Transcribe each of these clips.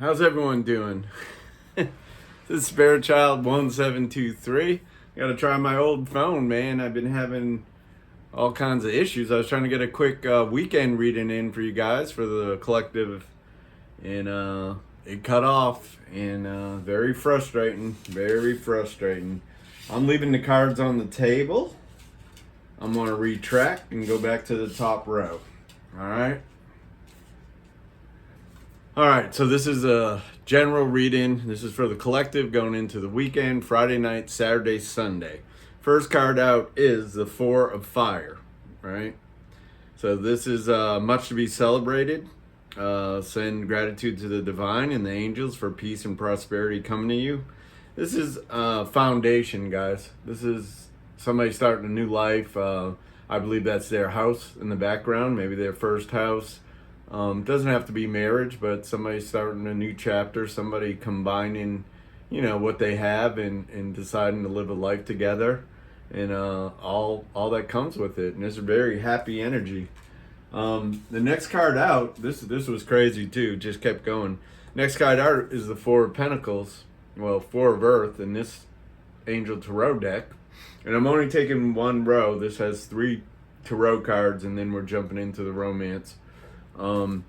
How's everyone doing? This is Spare Child 1723. Gotta try my old phone, man. I've been having all kinds of issues. I was trying to get a quick weekend reading in for you guys for the collective, and it cut off, and very frustrating. Very frustrating. I'm leaving the cards on the table. I'm gonna retract and go back to the top row. All right. All right, so this is a general reading. This is for the collective going into the weekend, Friday night, Saturday, Sunday. First card out is the Four of Fire, right? So this is much to be celebrated. Send gratitude to the divine and the angels for peace and prosperity coming to you. This is foundation, guys. This is somebody starting a new life. I believe that's their house in the background, maybe their first house. Doesn't have to be marriage, but somebody starting a new chapter, somebody combining, what they have and deciding to live a life together, and all that comes with it. And it's a very happy energy. The next card out, this was crazy too, just kept going. Next card out is the Four of Pentacles, well, Four of Earth in this Angel Tarot deck. And I'm only taking one row. This has 3 Tarot cards, and then we're jumping into the romance. And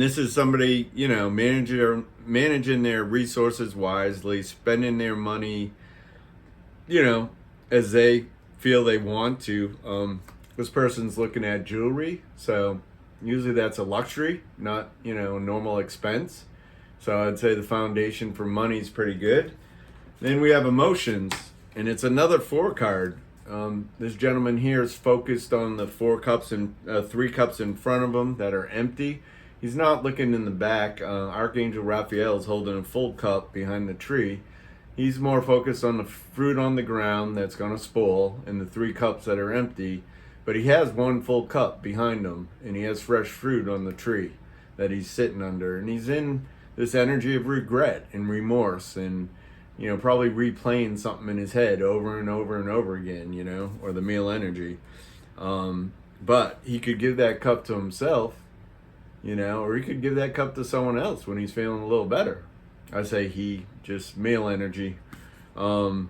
this is somebody, managing their resources wisely, spending their money, as they feel they want to. This person's looking at jewelry, so usually that's a luxury, not, a normal expense. So I'd say the foundation for money is pretty good. Then we have emotions, and it's another 4 card. This gentleman here is focused on the 4 cups and 3 cups in front of him that are empty. He's not looking in the back. Archangel Raphael is holding a full cup behind the tree. He's more focused on the fruit on the ground that's going to spoil and the 3 cups that are empty. But he has 1 full cup behind him, and he has fresh fruit on the tree that he's sitting under. And he's in this energy of regret and remorse and probably replaying something in his head over and over and over again, or the male energy. But he could give that cup to himself, or he could give that cup to someone else when he's feeling a little better. I say he, just male energy. But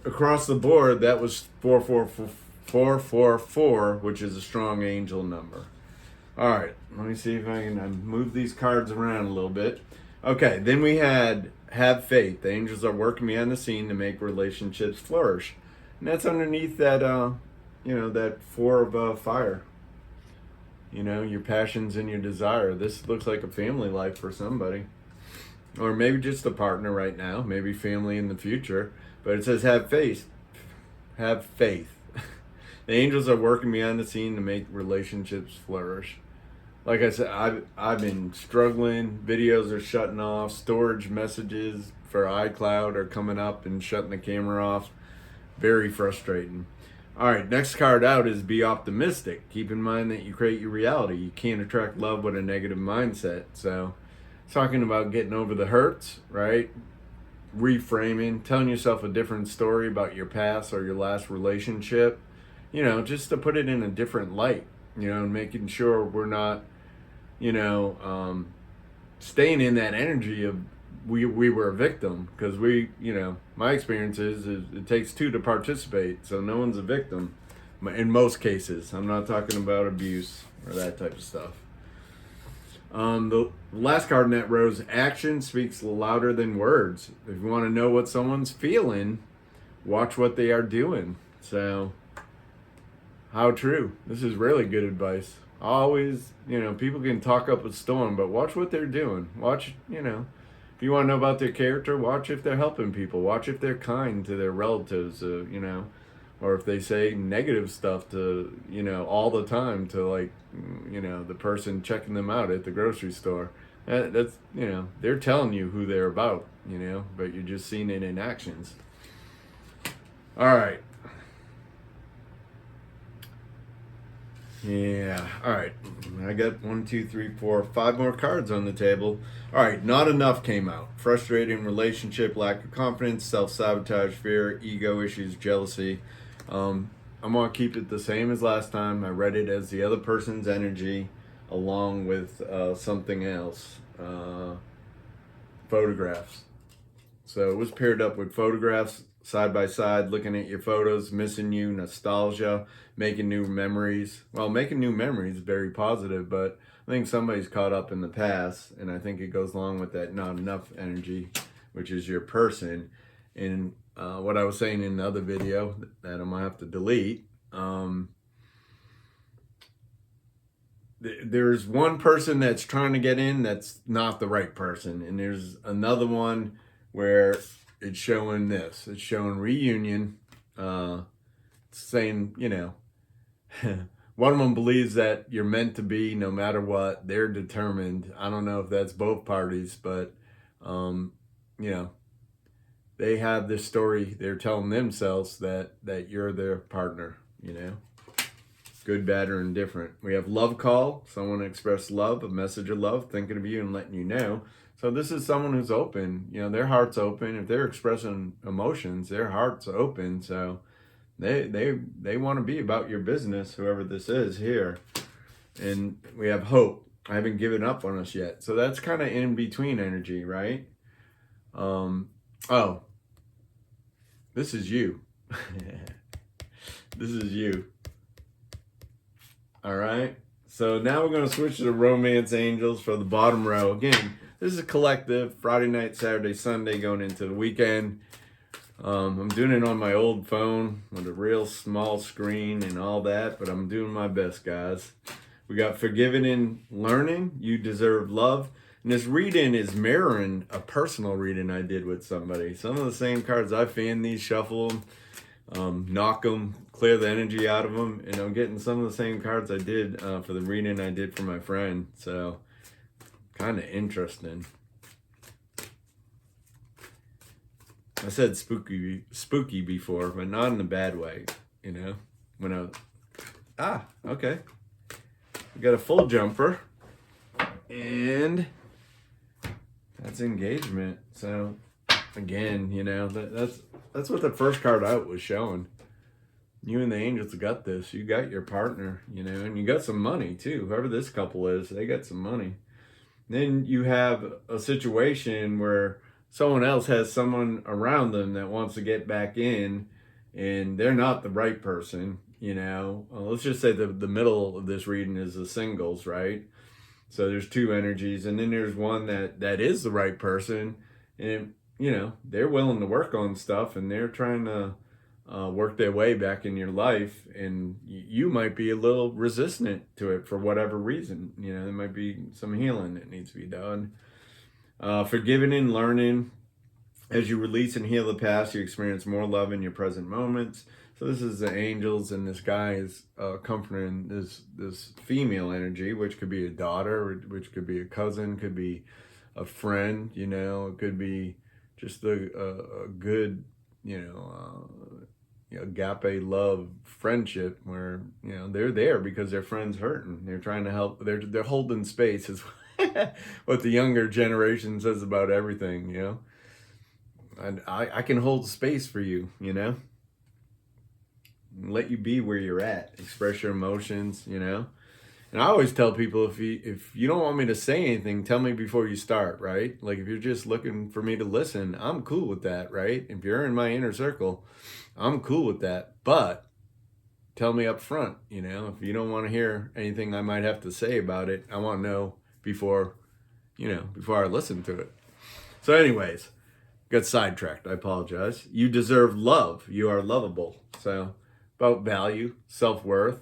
across the board, that was 444, which is a strong angel number. All right, let me see if I can move these cards around a little bit. Okay, then we had have faith. The angels are working behind the scene to make relationships flourish. And that's underneath that, that 4 of fire. Your passions and your desire. This looks like a family life for somebody. Or maybe just a partner right now. Maybe family in the future. But it says have faith. Have faith. The angels are working behind the scene to make relationships flourish. Like I said, I've been struggling. Videos are shutting off. Storage messages for iCloud are coming up and shutting the camera off. Very frustrating. All right, next card out is be optimistic. Keep in mind that you create your reality. You can't attract love with a negative mindset. So, talking about getting over the hurts, right? Reframing, telling yourself a different story about your past or your last relationship. Just to put it in a different light. And making sure we're not staying in that energy of we were a victim, because my experience is it takes 2 to participate, so no one's a victim in most cases. I'm not talking about abuse or that type of stuff. The last card in that row is action speaks louder than words. If you want to know what someone's feeling, watch what they are doing. So how true. This is really good advice. Always, people can talk up a storm, but watch what they're doing. Watch, if you want to know about their character, watch if they're helping people. Watch if they're kind to their relatives, or if they say negative stuff to, all the time to the person checking them out at the grocery store. That's, they're telling you who they're about, but you're just seeing it in actions. All right. Yeah, all right. I got 1, 2, 3, 4, 5 more cards on the table. All right, not enough came out. Frustrating relationship, lack of confidence, self-sabotage, fear, ego issues, jealousy. I'm going to keep it the same as last time. I read it as the other person's energy. along with something else, photographs. So it was paired up with photographs side by side, looking at your photos, missing you, nostalgia, making new memories. Well, making new memories is very positive, but I think somebody's caught up in the past, and I think it goes along with that not enough energy, which is your person. And what I was saying in the other video that I'm gonna have to delete, there's one person that's trying to get in that's not the right person, and there's another one where it's showing this. It's showing reunion, saying, you know, one of them believes that you're meant to be no matter what. They're determined. I don't know if that's both parties, but, you know, they have this story. They're telling themselves that you're their partner, you know. Good, bad, or indifferent. We have love call. Someone express love, a message of love, thinking of you and letting you know. So this is someone who's open. You know, their heart's open. If they're expressing emotions, their heart's open. So they want to be about your business, whoever this is here. And we have hope. I haven't given up on us yet. So that's kind of in between energy, right? Oh, this is you. This is you. All right. So now we're going to switch to the romance angels for the bottom row. Again, this is a collective, Friday night, Saturday, Sunday, going into the weekend. I'm doing it on my old phone with a real small screen and all that, but I'm doing my best, guys. We got forgiving and learning. You deserve love. And this reading is mirroring a personal reading I did with somebody. Some of the same cards. I fan these, shuffle them, knock them, clear the energy out of them, and I'm getting some of the same cards I did for the reading I did for my friend. So kind of interesting. I said spooky before, but not in a bad way, you know. When okay. We got a full jumper, and that's engagement. So again, you know, that's what the first card out was showing. You and the angels got this. You got your partner, you know, and you got some money too. Whoever this couple is, they got some money. Then you have a situation where someone else has someone around them that wants to get back in, and they're not the right person, you know. Let's just say the middle of this reading is the singles, right? So there's two energies, and then there's one that is the right person, and, you know, they're willing to work on stuff, and they're trying to work their way back in your life, and you might be a little resistant to it for whatever reason. You know, there might be some healing that needs to be done. Forgiving and learning. As you release and heal the past, you experience more love in your present moments. So this is the angels, and this guy is comforting this female energy, which could be a daughter, which could be a cousin, could be a friend, you know, it could be just a good, you know, agape love friendship where, you know, they're there because their friend's hurting. They're trying to help. They're holding space is what the younger generation says about everything, you know. And I can hold space for you, you know. Let you be where you're at. Express your emotions, you know. And I always tell people, if you don't want me to say anything, tell me before you start, right? Like if you're just looking for me to listen, I'm cool with that, right? If you're in my inner circle, I'm cool with that. But tell me up front, you know, if you don't want to hear anything I might have to say about it, I want to know before I listen to it. So anyways, got sidetracked. I apologize. You deserve love. You are lovable. So about value, self-worth,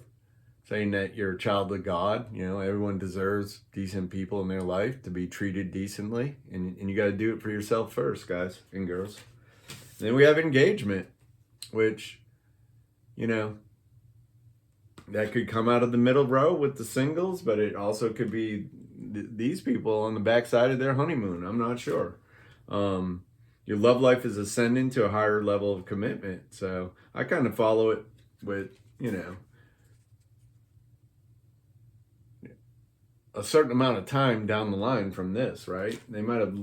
saying that you're a child of God. You know, everyone deserves decent people in their life to be treated decently. And you got to do it for yourself first, guys and girls. And then we have engagement, which, you know, that could come out of the middle row with the singles, but it also could be these people on the backside of their honeymoon. I'm not sure. Your love life is ascending to a higher level of commitment. So I kind of follow it with, you know, a certain amount of time down the line from this, right? They might have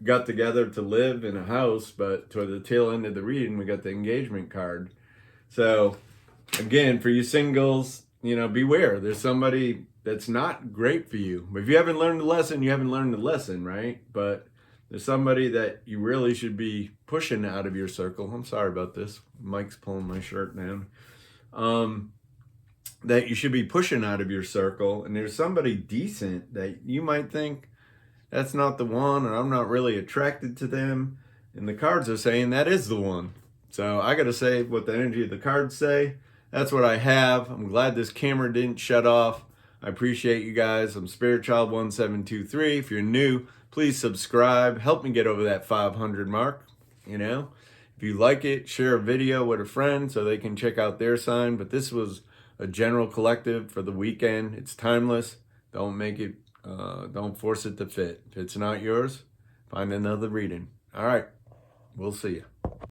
got together to live in a house, but toward the tail end of the reading, we got the engagement card. So again, for you singles, you know, beware. There's somebody that's not great for you. If you haven't learned the lesson, you haven't learned the lesson, right? But there's somebody that you really should be pushing out of your circle. I'm sorry about this. Mike's pulling my shirt down. That you should be pushing out of your circle, and there's somebody decent that you might think that's not the one, or I'm not really attracted to them, and the cards are saying that is the one. So I gotta say what the energy of the cards say. That's what I have. I'm glad this camera didn't shut off. I appreciate you guys. I'm Spirit Child 1723. If you're new, please subscribe. Help me get over that 500 mark. You know, if you like it, share a video with a friend so they can check out their sign. But this was a general collective for the weekend. It's timeless. Don't make it, don't force it to fit. If it's not yours, find another reading. All right, we'll see you.